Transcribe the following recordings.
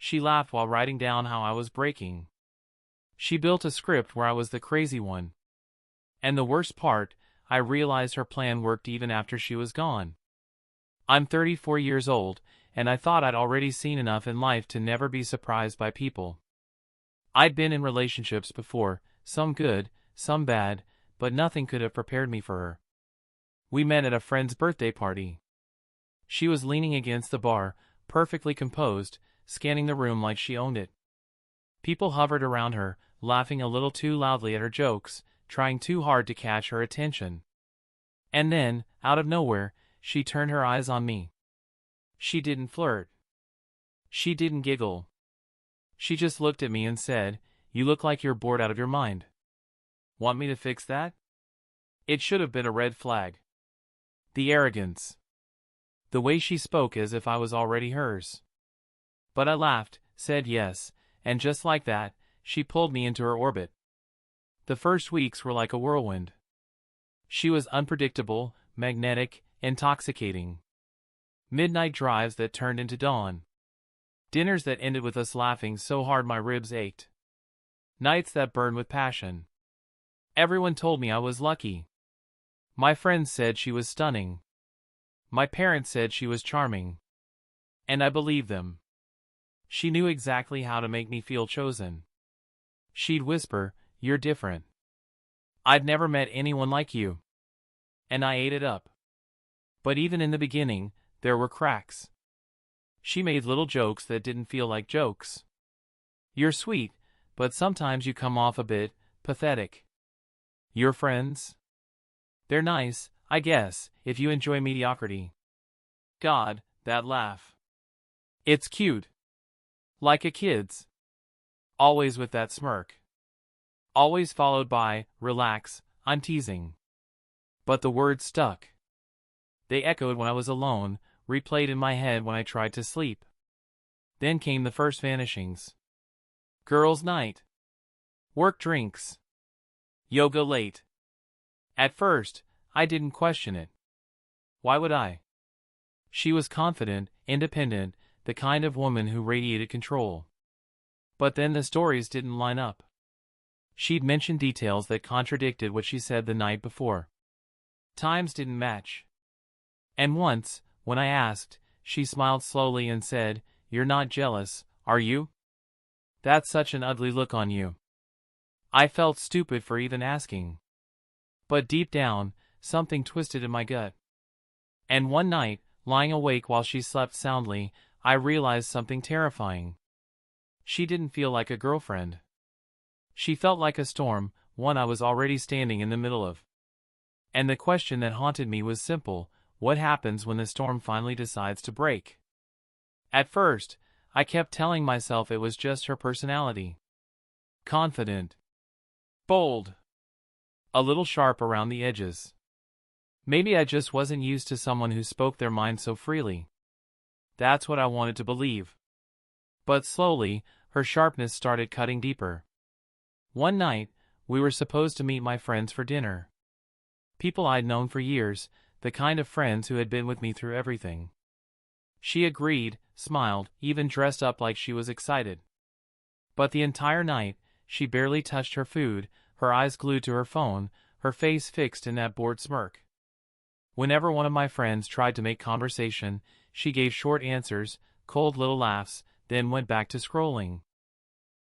She laughed while writing down how I was breaking. She built a script where I was the crazy one. And the worst part, I realized her plan worked even after she was gone. I'm 34 years old, and I thought I'd already seen enough in life to never be surprised by people. I'd been in relationships before, some good, some bad, but nothing could have prepared me for her. We met at a friend's birthday party. She was leaning against the bar, perfectly composed, scanning the room like she owned it. People hovered around her, laughing a little too loudly at her jokes, trying too hard to catch her attention. And then, out of nowhere, she turned her eyes on me. She didn't flirt. She didn't giggle. She just looked at me and said, "You look like you're bored out of your mind. Want me to fix that?" It should have been a red flag. The arrogance. The way she spoke as if I was already hers. But I laughed, said yes, and just like that, she pulled me into her orbit. The first weeks were like a whirlwind. She was unpredictable, magnetic, intoxicating. Midnight drives that turned into dawn. Dinners that ended with us laughing so hard my ribs ached. Nights that burned with passion. Everyone told me I was lucky. My friends said she was stunning. My parents said she was charming. And I believed them. She knew exactly how to make me feel chosen. She'd whisper, "You're different. I'd never met anyone like you." And I ate it up. But even in the beginning, there were cracks. She made little jokes that didn't feel like jokes. "You're sweet, but sometimes you come off a bit pathetic. Your friends? They're nice, I guess, if you enjoy mediocrity." God, that laugh. It's cute. Like a kid's. Always with that smirk. Always followed by, "Relax, I'm teasing." But the words stuck. They echoed when I was alone, replayed in my head when I tried to sleep. Then came the first vanishings. Girls' night. Work drinks. Yoga late. At first, I didn't question it. Why would I? She was confident, independent, the kind of woman who radiated control. But then the stories didn't line up. She'd mentioned details that contradicted what she said the night before. Times didn't match. And once, when I asked, she smiled slowly and said, "You're not jealous, are you? That's such an ugly look on you." I felt stupid for even asking. But deep down, something twisted in my gut. And one night, lying awake while she slept soundly, I realized something terrifying. She didn't feel like a girlfriend. She felt like a storm, one I was already standing in the middle of. And the question that haunted me was simple: what happens when the storm finally decides to break? At first, I kept telling myself it was just her personality. Confident. Bold. A little sharp around the edges. Maybe I just wasn't used to someone who spoke their mind so freely. That's what I wanted to believe. But slowly, her sharpness started cutting deeper. One night, we were supposed to meet my friends for dinner. People I'd known for years, the kind of friends who had been with me through everything. She agreed, smiled, even dressed up like she was excited. But the entire night, she barely touched her food, her eyes glued to her phone, her face fixed in that bored smirk. Whenever one of my friends tried to make conversation, she gave short answers, cold little laughs, then went back to scrolling.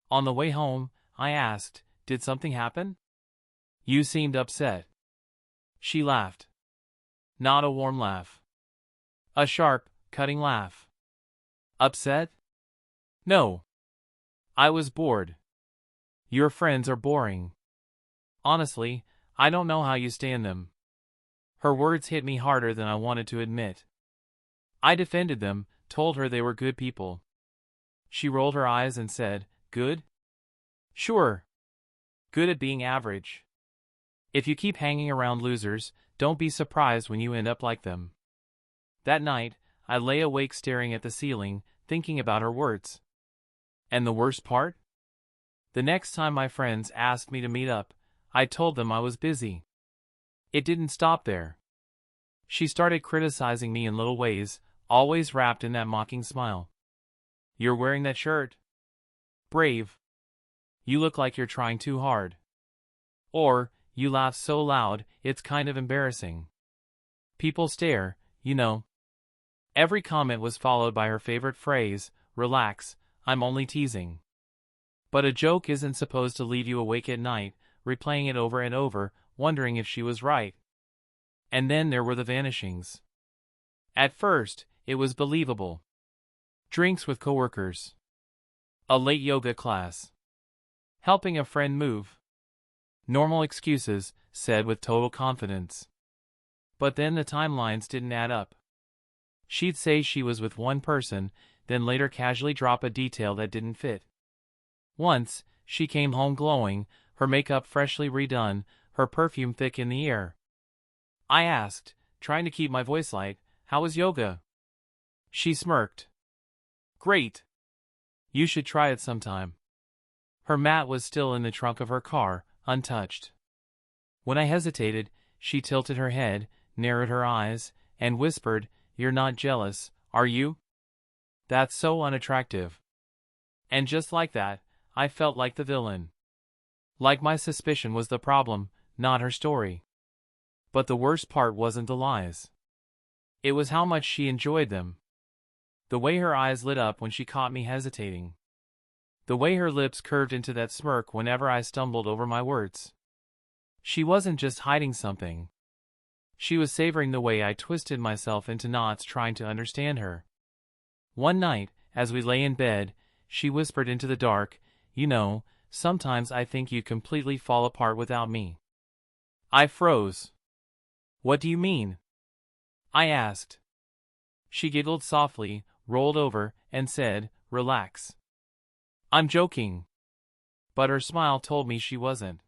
On the way home, I asked, "Did something happen? You seemed upset." She laughed. Not a warm laugh. A sharp, cutting laugh. Upset? No. I was bored. Your friends are boring. Honestly, I don't know how you stand them. Her words hit me harder than I wanted to admit. I defended them, told her they were good people. She rolled her eyes and said, "Good? Sure. Good at being average. If you keep hanging around losers, don't be surprised when you end up like them." That night, I lay awake staring at the ceiling, thinking about her words. And the worst part? The next time my friends asked me to meet up, I told them I was busy. It didn't stop there. She started criticizing me in little ways, always wrapped in that mocking smile. You're wearing that shirt? Brave. You look like you're trying too hard. Or, you laugh so loud, it's kind of embarrassing. People stare, you know. Every comment was followed by her favorite phrase, relax, I'm only teasing. But a joke isn't supposed to leave you awake at night, replaying it over and over, wondering if she was right. And then there were the vanishings. At first, it was believable. Drinks with coworkers. A late yoga class. Helping a friend move. Normal excuses, said with total confidence. But then the timelines didn't add up. She'd say she was with one person, then later casually drop a detail that didn't fit. Once, she came home glowing, her makeup freshly redone, her perfume thick in the air. I asked, trying to keep my voice light, how was yoga? She smirked. Great. You should try it sometime. Her mat was still in the trunk of her car, untouched. When I hesitated, she tilted her head, narrowed her eyes, and whispered, You're not jealous, are you? That's so unattractive. And just like that, I felt like the villain. Like my suspicion was the problem, not her story. But the worst part wasn't the lies. It was how much she enjoyed them. The way her eyes lit up when she caught me hesitating. The way her lips curved into that smirk whenever I stumbled over my words. She wasn't just hiding something. She was savoring the way I twisted myself into knots trying to understand her. One night, as we lay in bed, she whispered into the dark, You know, sometimes I think you completely fall apart without me. I froze. What do you mean? I asked. She giggled softly, rolled over, and said, Relax. I'm joking. But her smile told me she wasn't.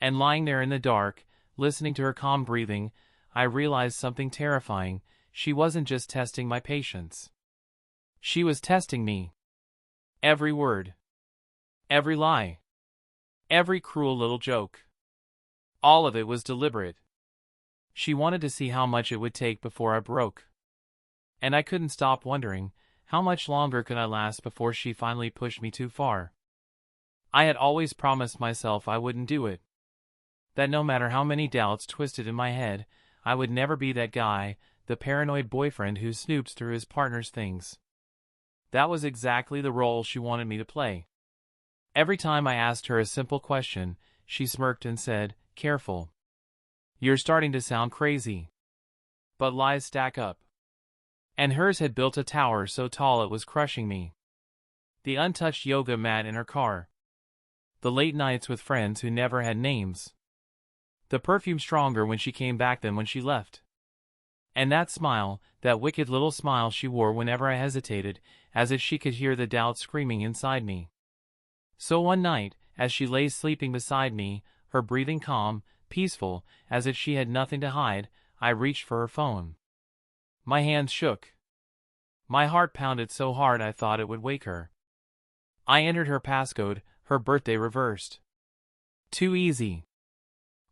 And lying there in the dark, listening to her calm breathing, I realized something terrifying. She wasn't just testing my patience. She was testing me. Every word. Every lie. Every cruel little joke. All of it was deliberate. She wanted to see how much it would take before I broke. And I couldn't stop wondering, how much longer could I last before she finally pushed me too far? I had always promised myself I wouldn't do it. That no matter how many doubts twisted in my head, I would never be that guy, the paranoid boyfriend who snoops through his partner's things. That was exactly the role she wanted me to play. Every time I asked her a simple question, she smirked and said, Careful. You're starting to sound crazy. But lies stack up. And hers had built a tower so tall it was crushing me. The untouched yoga mat in her car. The late nights with friends who never had names. The perfume stronger when she came back than when she left. And that smile, that wicked little smile she wore whenever I hesitated, as if she could hear the doubt screaming inside me. So one night, as she lay sleeping beside me, her breathing calm, peaceful, as if she had nothing to hide, I reached for her phone. My hands shook. My heart pounded so hard I thought it would wake her. I entered her passcode, her birthday reversed. Too easy.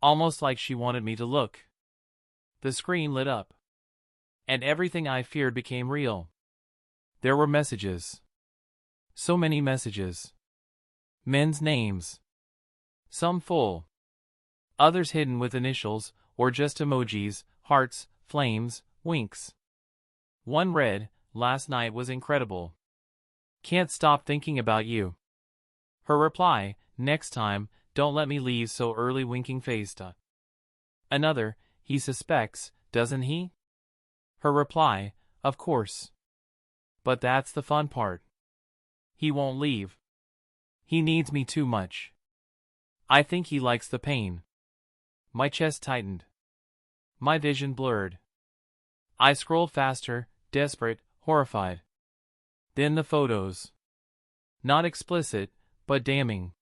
Almost like she wanted me to look. The screen lit up. And everything I feared became real. There were messages. So many messages. Men's names. Some full. Others hidden with initials, or just emojis, hearts, flames, winks. One read, Last night was incredible. Can't stop thinking about you. Her reply, Next time, don't let me leave so early, winking face. Another, He suspects, doesn't he? Her reply, Of course. But that's the fun part. He won't leave. He needs me too much. I think he likes the pain. My chest tightened. My vision blurred. I scrolled faster, desperate, horrified. Then the photos. Not explicit, but damning.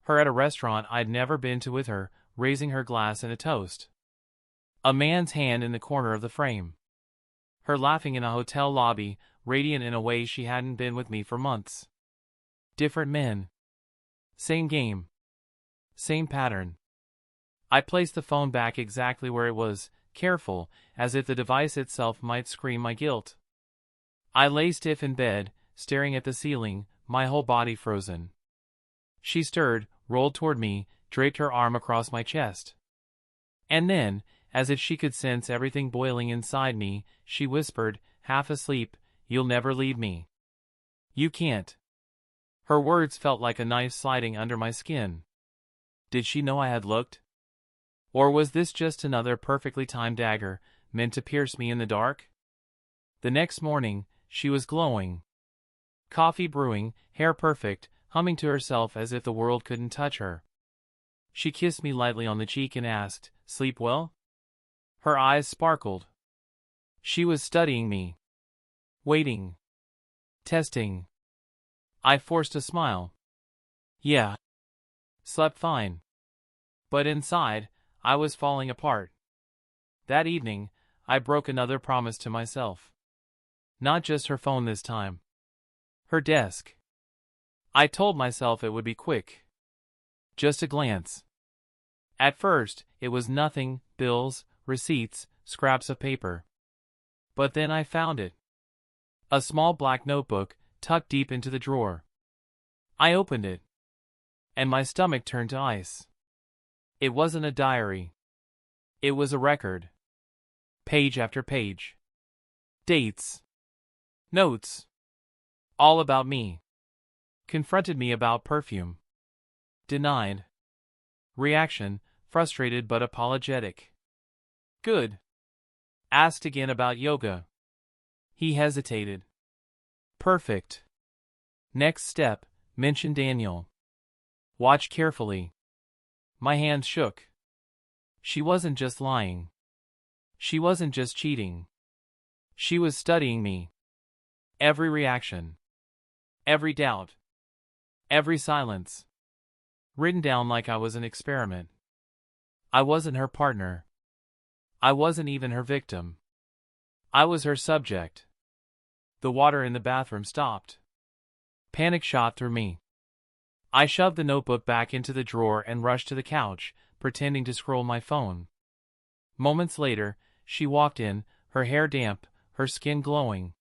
Her at a restaurant I'd never been to with her, raising her glass in a toast. A man's hand in the corner of the frame. Her laughing in a hotel lobby, radiant in a way she hadn't been with me for months. Different men. Same game. Same pattern. I placed the phone back exactly where it was, careful, as if the device itself might scream my guilt. I lay stiff in bed, staring at the ceiling, my whole body frozen. She stirred, rolled toward me, draped her arm across my chest. And then, as if she could sense everything boiling inside me, she whispered, half asleep, "You'll never leave me. You can't." Her words felt like a knife sliding under my skin. Did she know I had looked? Or was this just another perfectly timed dagger, meant to pierce me in the dark? The next morning, she was glowing. Coffee brewing, hair perfect, humming to herself as if the world couldn't touch her. She kissed me lightly on the cheek and asked, "Sleep well?" Her eyes sparkled. She was studying me. Waiting. Testing. I forced a smile. Yeah. Slept fine. But inside, I was falling apart. That evening, I broke another promise to myself. Not just her phone this time. Her desk. I told myself it would be quick. Just a glance. At first, it was nothing, bills, receipts, scraps of paper. But then I found it. A small black notebook, tucked deep into the drawer. I opened it. And my stomach turned to ice. It wasn't a diary. It was a record. Page after page. Dates. Notes. All about me. Confronted me about perfume. Denied. Reaction, frustrated but apologetic. Good. Asked again about yoga. He hesitated. Perfect. Next step, mention Daniel. Watch carefully. My hands shook. She wasn't just lying. She wasn't just cheating. She was studying me. Every reaction. Every doubt. Every silence. Written down like I was an experiment. I wasn't her partner. I wasn't even her victim. I was her subject. The water in the bathroom stopped. Panic shot through me. I shoved the notebook back into the drawer and rushed to the couch, pretending to scroll my phone. Moments later, she walked in, her hair damp, her skin glowing.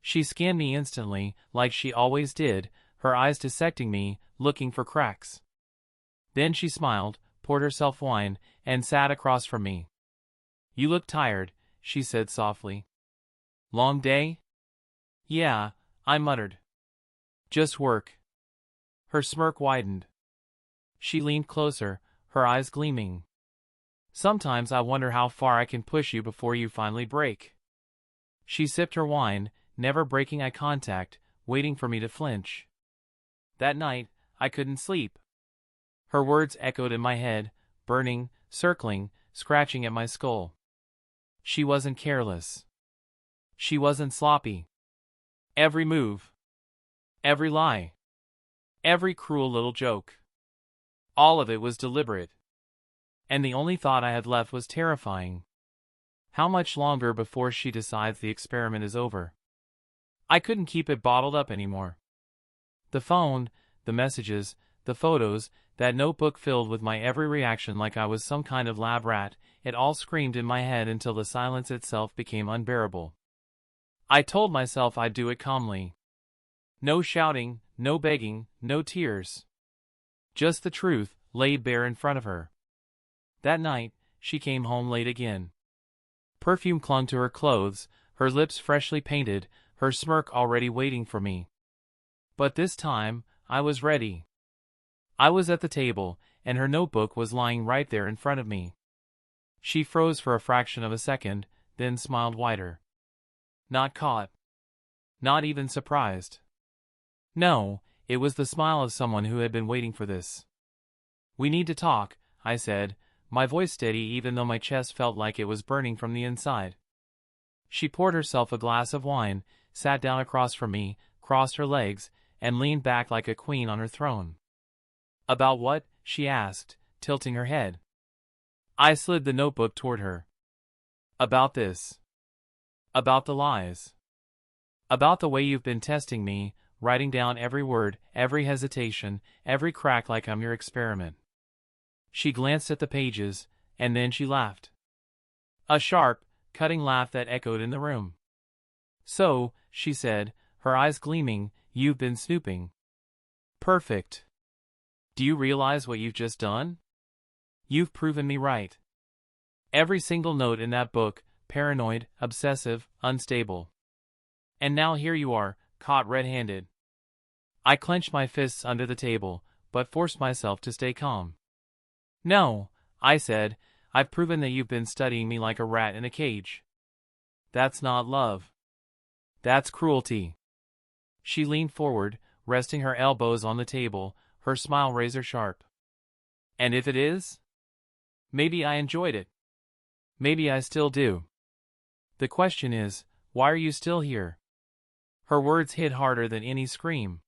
She scanned me instantly, like she always did, her eyes dissecting me, looking for cracks. Then she smiled, poured herself wine, and sat across from me. "You look tired," she said softly. "Long day?" "Yeah," I muttered. "Just work." Her smirk widened. She leaned closer, her eyes gleaming. "Sometimes I wonder how far I can push you before you finally break." She sipped her wine, never breaking eye contact, waiting for me to flinch. That night, I couldn't sleep. Her words echoed in my head, burning, circling, scratching at my skull. She wasn't careless. She wasn't sloppy. Every move. Every lie. Every cruel little joke. All of it was deliberate. And the only thought I had left was terrifying. How much longer before she decides the experiment is over? I couldn't keep it bottled up anymore. The phone, the messages, the photos, that notebook filled with my every reaction like I was some kind of lab rat, it all screamed in my head until the silence itself became unbearable. I told myself I'd do it calmly. No shouting, no begging, no tears. Just the truth, laid bare in front of her. That night, she came home late again. Perfume clung to her clothes, her lips freshly painted, her smirk already waiting for me. But this time, I was ready. I was at the table, and her notebook was lying right there in front of me. She froze for a fraction of a second, then smiled wider. Not caught. Not even surprised. No, it was the smile of someone who had been waiting for this. "We need to talk," I said, my voice steady even though my chest felt like it was burning from the inside. She poured herself a glass of wine, sat down across from me, crossed her legs, and leaned back like a queen on her throne. "About what?" she asked, tilting her head. I slid the notebook toward her. "About this. About the lies. About the way you've been testing me, writing down every word, every hesitation, every crack like I'm your experiment." She glanced at the pages, and then she laughed. A sharp, cutting laugh that echoed in the room. "So," she said, her eyes gleaming. "You've been snooping." "Perfect. Do you realize what you've just done? You've proven me right. Every single note in that book, paranoid, obsessive, unstable. And now here you are, caught red-handed." I clenched my fists under the table, but forced myself to stay calm. "No," I said, "I've proven that you've been studying me like a rat in a cage. That's not love. That's cruelty." She leaned forward, resting her elbows on the table, her smile razor-sharp. "And if it is? Maybe I enjoyed it. Maybe I still do. The question is, why are you still here?" Her words hit harder than any scream.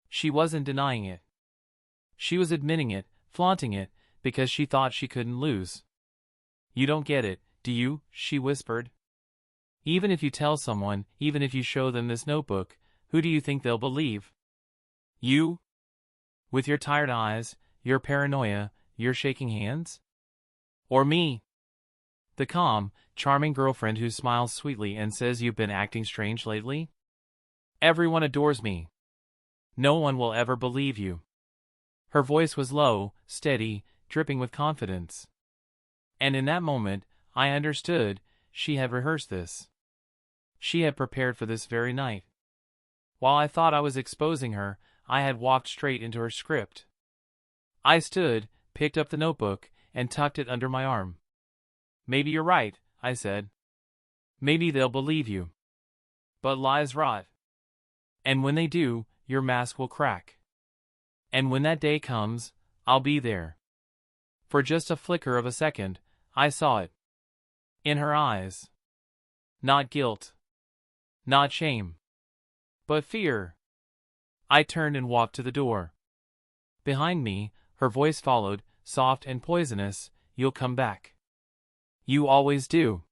She wasn't denying it. She was admitting it, flaunting it, because she thought she couldn't lose. "You don't get it, do you?" she whispered. "Even if you tell someone, even if you show them this notebook, who do you think they'll believe? You? With your tired eyes, your paranoia, your shaking hands? Or me? The calm, charming girlfriend who smiles sweetly and says you've been acting strange lately? Everyone adores me. No one will ever believe you." Her voice was low, steady, dripping with confidence. And in that moment, I understood, she had rehearsed this. She had prepared for this very night. While I thought I was exposing her, I had walked straight into her script. I stood, picked up the notebook, and tucked it under my arm. "Maybe you're right," I said. "Maybe they'll believe you. But lies rot. And when they do, your mask will crack. And when that day comes, I'll be there." For just a flicker of a second, I saw it. In her eyes. Not guilt. Not shame. But fear. I turned and walked to the door. Behind me, her voice followed, soft and poisonous, "You'll come back. You always do."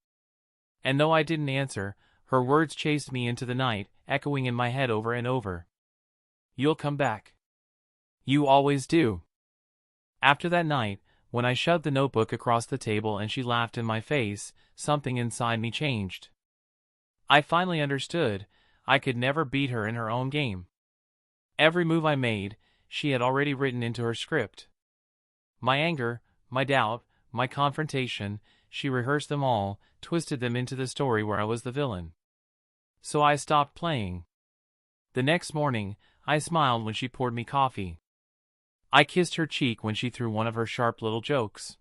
And though I didn't answer, her words chased me into the night, echoing in my head over and over. "You'll come back. You always do." After that night, when I shoved the notebook across the table and she laughed in my face, something inside me changed. I finally understood, I could never beat her in her own game. Every move I made, she had already written into her script. My anger, my doubt, my confrontation, she rehearsed them all, twisted them into the story where I was the villain. So I stopped playing. The next morning, I smiled when she poured me coffee. I kissed her cheek when she threw one of her sharp little jokes.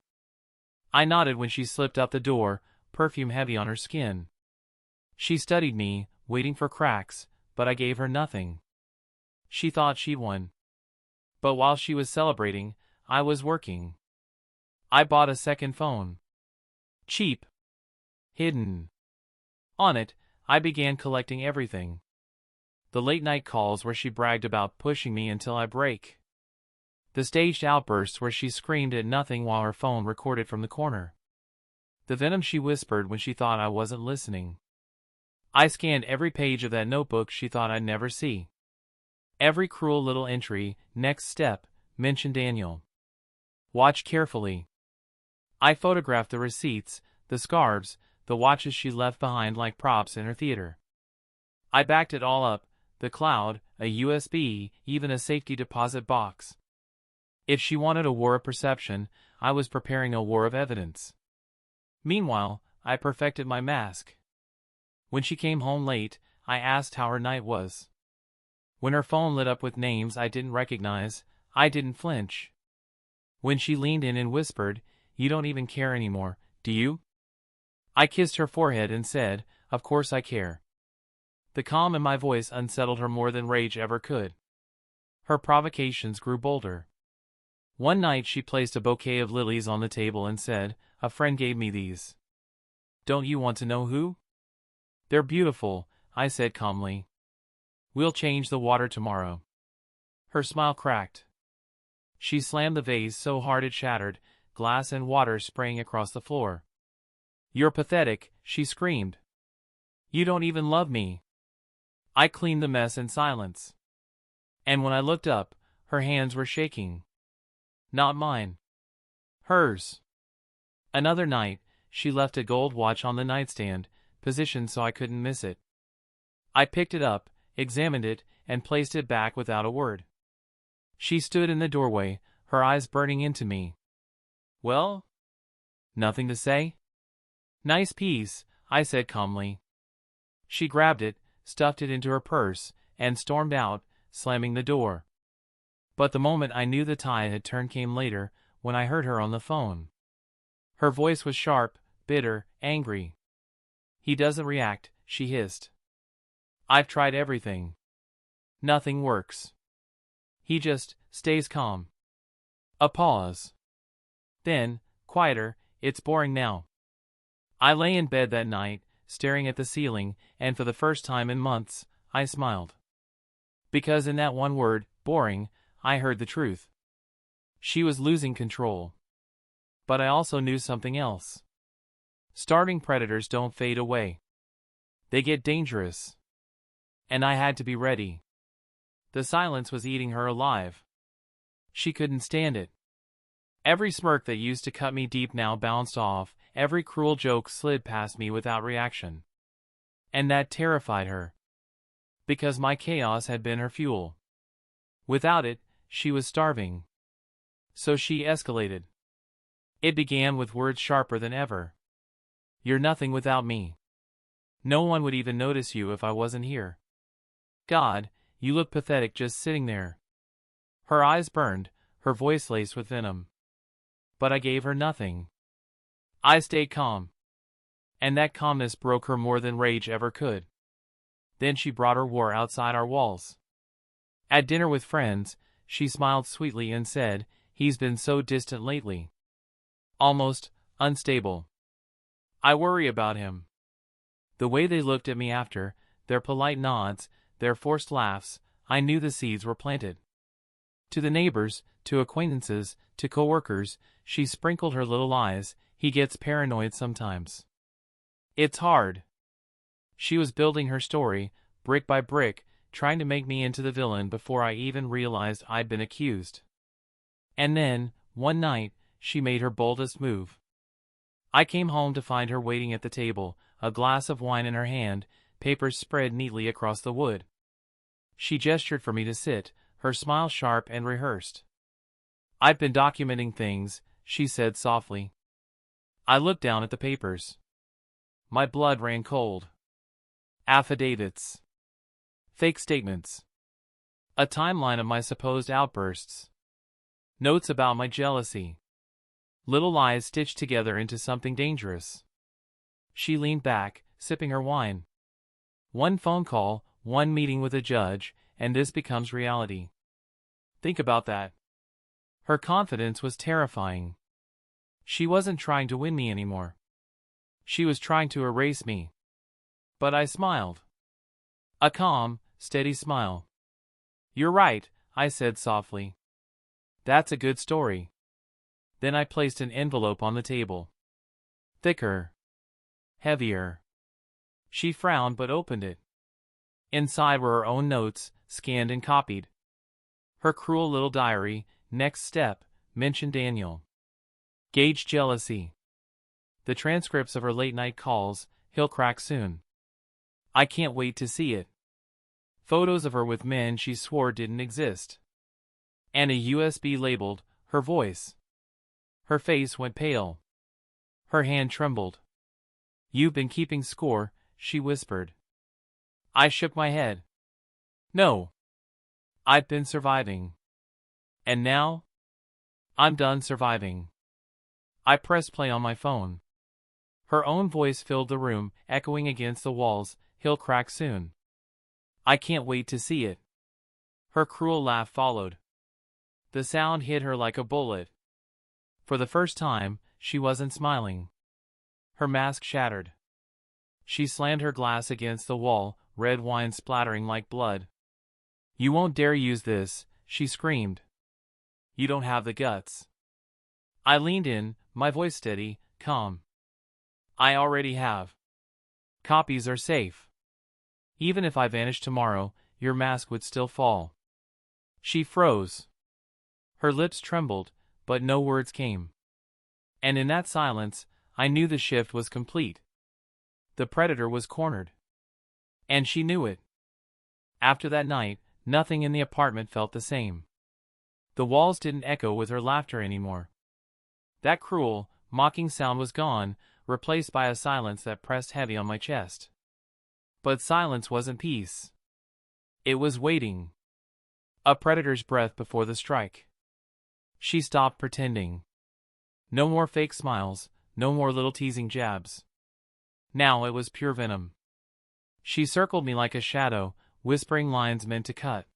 I nodded when she slipped out the door, perfume heavy on her skin. She studied me, waiting for cracks, but I gave her nothing. She thought she won. But while she was celebrating, I was working. I bought a second phone. Cheap. Hidden. On it, I began collecting everything. The late-night calls where she bragged about pushing me until I break. The staged outbursts where she screamed at nothing while her phone recorded from the corner. The venom she whispered when she thought I wasn't listening. I scanned every page of that notebook she thought I'd never see. Every cruel little entry, next step, mentioned Daniel. Watch carefully. I photographed the receipts, the scarves, the watches she left behind like props in her theater. I backed it all up, the cloud, a USB, even a safety deposit box. If she wanted a war of perception, I was preparing a war of evidence. Meanwhile, I perfected my mask. When she came home late, I asked how her night was. When her phone lit up with names I didn't recognize, I didn't flinch. When she leaned in and whispered, "You don't even care anymore, do you?" I kissed her forehead and said, "Of course I care." The calm in my voice unsettled her more than rage ever could. Her provocations grew bolder. One night she placed a bouquet of lilies on the table and said, "A friend gave me these. Don't you want to know who?" "They're beautiful," I said calmly. "We'll change the water tomorrow." Her smile cracked. She slammed the vase so hard it shattered, glass and water spraying across the floor. "You're pathetic," she screamed. "You don't even love me." I cleaned the mess in silence. And when I looked up, her hands were shaking. Not mine. Hers. Another night, she left a gold watch on the nightstand, positioned so I couldn't miss it. I picked it up, examined it, and placed it back without a word. She stood in the doorway, her eyes burning into me. Well? Nothing to say? Nice piece, I said calmly. She grabbed it, stuffed it into her purse, and stormed out, slamming the door. But the moment I knew the tide had turned came later, when I heard her on the phone. Her voice was sharp, bitter, angry. He doesn't react, she hissed. I've tried everything. Nothing works. He just stays calm. A pause. Then, quieter, it's boring now. I lay in bed that night, staring at the ceiling, and for the first time in months, I smiled. Because in that one word, boring, I heard the truth. She was losing control. But I also knew something else. Starving predators don't fade away. They get dangerous. And I had to be ready. The silence was eating her alive. She couldn't stand it. Every smirk that used to cut me deep now bounced off, every cruel joke slid past me without reaction. And that terrified her. Because my chaos had been her fuel. Without it, she was starving. So she escalated. It began with words sharper than ever. You're nothing without me. No one would even notice you if I wasn't here. God, you look pathetic just sitting there. Her eyes burned, her voice laced with venom. But I gave her nothing. I stayed calm. And that calmness broke her more than rage ever could. Then she brought her war outside our walls. At dinner with friends, she smiled sweetly and said, he's been so distant lately. Almost unstable. I worry about him. The way they looked at me after, their polite nods, their forced laughs, I knew the seeds were planted. To the neighbors, to acquaintances, to coworkers, she sprinkled her little lies, he gets paranoid sometimes. It's hard. She was building her story, brick by brick, trying to make me into the villain before I even realized I'd been accused. And then, one night, she made her boldest move. I came home to find her waiting at the table, a glass of wine in her hand, papers spread neatly across the wood. She gestured for me to sit, her smile sharp and rehearsed. I've been documenting things, she said softly. I looked down at the papers. My blood ran cold. Affidavits. Fake statements. A timeline of my supposed outbursts. Notes about my jealousy. Little lies stitched together into something dangerous. She leaned back, sipping her wine. One phone call, one meeting with a judge, and this becomes reality. Think about that. Her confidence was terrifying. She wasn't trying to win me anymore. She was trying to erase me. But I smiled. A calm, steady smile. You're right, I said softly. That's a good story. Then I placed an envelope on the table. Thicker. Heavier. She frowned but opened it. Inside were her own notes, scanned and copied. Her cruel little diary, next step, mentioned Daniel. Gauge jealousy. The transcripts of her late-night calls, he'll crack soon. I can't wait to see it. Photos of her with men she swore didn't exist. And a USB labeled, her voice. Her face went pale. Her hand trembled. You've been keeping score, she whispered. I shook my head. No. I've been surviving. And now? I'm done surviving. I pressed play on my phone. Her own voice filled the room, echoing against the walls, he'll crack soon. I can't wait to see it. Her cruel laugh followed. The sound hit her like a bullet. For the first time, she wasn't smiling. Her mask shattered. She slammed her glass against the wall, red wine splattering like blood. You won't dare use this, she screamed. You don't have the guts. I leaned in, my voice steady, calm. I already have. Copies are safe. Even if I vanished tomorrow, your mask would still fall. She froze. Her lips trembled, but no words came. And in that silence, I knew the shift was complete. The predator was cornered. And she knew it. After that night, nothing in the apartment felt the same. The walls didn't echo with her laughter anymore. That cruel, mocking sound was gone, replaced by a silence that pressed heavy on my chest. But silence wasn't peace. It was waiting. A predator's breath before the strike. She stopped pretending. No more fake smiles, no more little teasing jabs. Now it was pure venom. She circled me like a shadow, whispering lines meant to cut.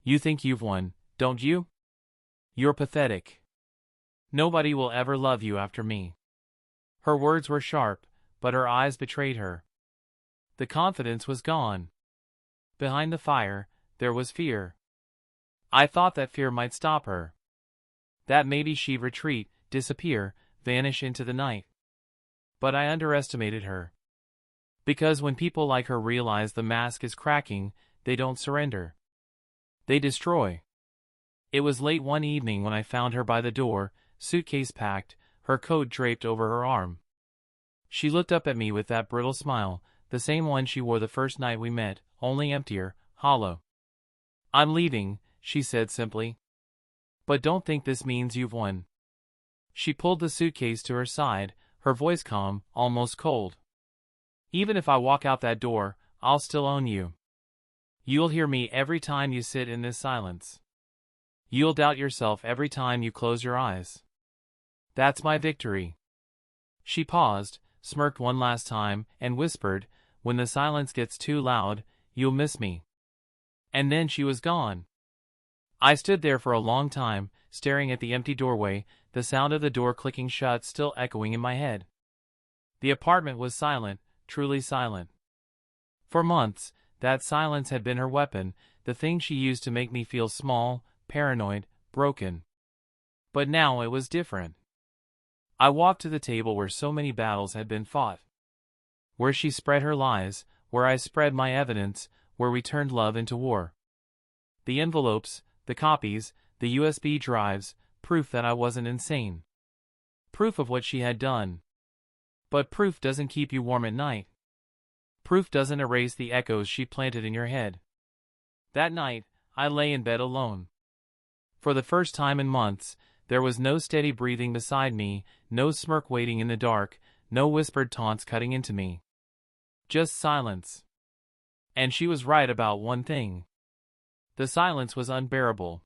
You think you've won, don't you? You're pathetic. Nobody will ever love you after me. Her words were sharp, but her eyes betrayed her. The confidence was gone. Behind the fire, there was fear. I thought that fear might stop her. That maybe she'd retreat, disappear, vanish into the night. But I underestimated her. Because when people like her realize the mask is cracking, they don't surrender. They destroy. It was late one evening when I found her by the door, suitcase packed, her coat draped over her arm. She looked up at me with that brittle smile, the same one she wore the first night we met, only emptier, hollow. I'm leaving, she said simply. But don't think this means you've won. She pulled the suitcase to her side, her voice calm, almost cold. Even if I walk out that door, I'll still own you. You'll hear me every time you sit in this silence. You'll doubt yourself every time you close your eyes. That's my victory. She paused, smirked one last time, and whispered, when the silence gets too loud, you'll miss me. And then she was gone. I stood there for a long time, staring at the empty doorway, the sound of the door clicking shut still echoing in my head. The apartment was silent, truly silent. For months, that silence had been her weapon, the thing she used to make me feel small, paranoid, broken. But now it was different. I walked to the table where so many battles had been fought. Where she spread her lies, where I spread my evidence, where we turned love into war. The envelopes, the copies, the USB drives, proof that I wasn't insane. Proof of what she had done. But proof doesn't keep you warm at night. Proof doesn't erase the echoes she planted in your head. That night, I lay in bed alone. For the first time in months, there was no steady breathing beside me, no smirk waiting in the dark, no whispered taunts cutting into me. Just silence. And she was right about one thing. The silence was unbearable.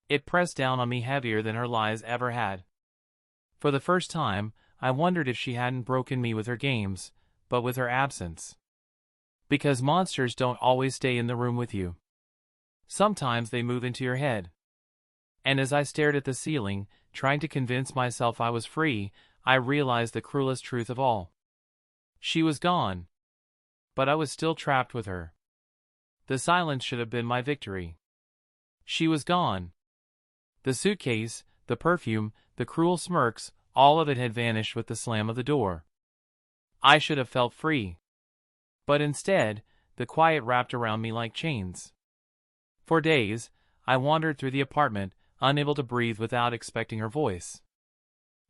It pressed down on me heavier than her lies ever had. For the first time, I wondered if she hadn't broken me with her games, but with her absence. Because monsters don't always stay in the room with you. Sometimes they move into your head. And as I stared at the ceiling, trying to convince myself I was free, I realized the cruelest truth of all. She was gone. But I was still trapped with her. The silence should have been my victory. She was gone. The suitcase, the perfume, the cruel smirks, all of it had vanished with the slam of the door. I should have felt free. But instead, the quiet wrapped around me like chains. For days, I wandered through the apartment, unable to breathe without expecting her voice.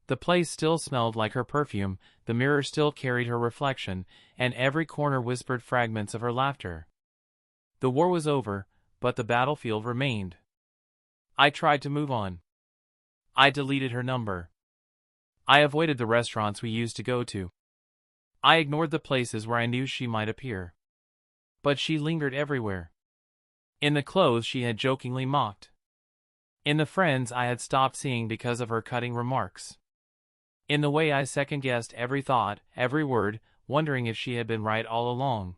The place still smelled like her perfume, the mirror still carried her reflection, and every corner whispered fragments of her laughter. The war was over, but the battlefield remained. I tried to move on. I deleted her number. I avoided the restaurants we used to go to. I ignored the places where I knew she might appear. But she lingered everywhere. In the clothes she had jokingly mocked. In the friends I had stopped seeing because of her cutting remarks. In the way I second-guessed every thought, every word, wondering if she had been right all along.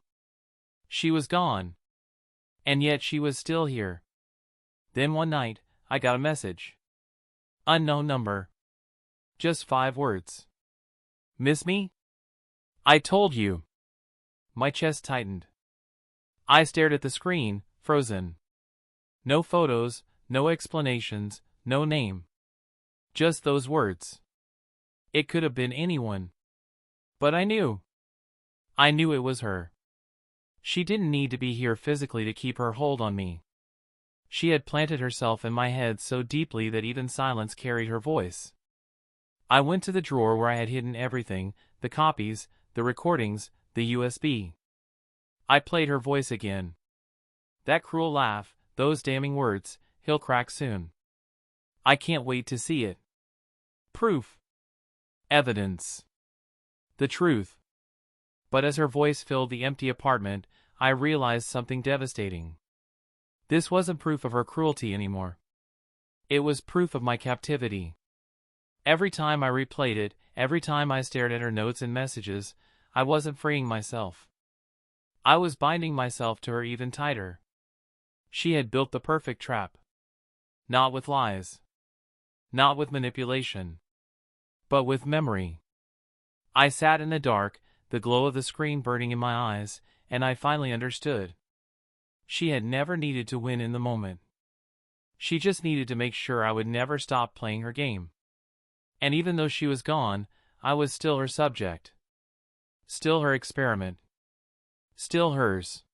She was gone. And yet she was still here. Then one night, I got a message. Unknown number. Just 5 words. Miss me? I told you. My chest tightened. I stared at the screen, frozen. No photos, no explanations, no name. Just those words. It could have been anyone. But I knew. I knew it was her. She didn't need to be here physically to keep her hold on me. She had planted herself in my head so deeply that even silence carried her voice. I went to the drawer where I had hidden everything, the copies, the recordings, the USB. I played her voice again. That cruel laugh, those damning words, he'll crack soon. I can't wait to see it. Proof. Evidence. The truth. But as her voice filled the empty apartment, I realized something devastating. This wasn't proof of her cruelty anymore. It was proof of my captivity. Every time I replayed it, every time I stared at her notes and messages, I wasn't freeing myself. I was binding myself to her even tighter. She had built the perfect trap. Not with lies. Not with manipulation. But with memory. I sat in the dark, the glow of the screen burning in my eyes, and I finally understood. She had never needed to win in the moment. She just needed to make sure I would never stop playing her game. And even though she was gone, I was still her subject. Still her experiment. Still hers.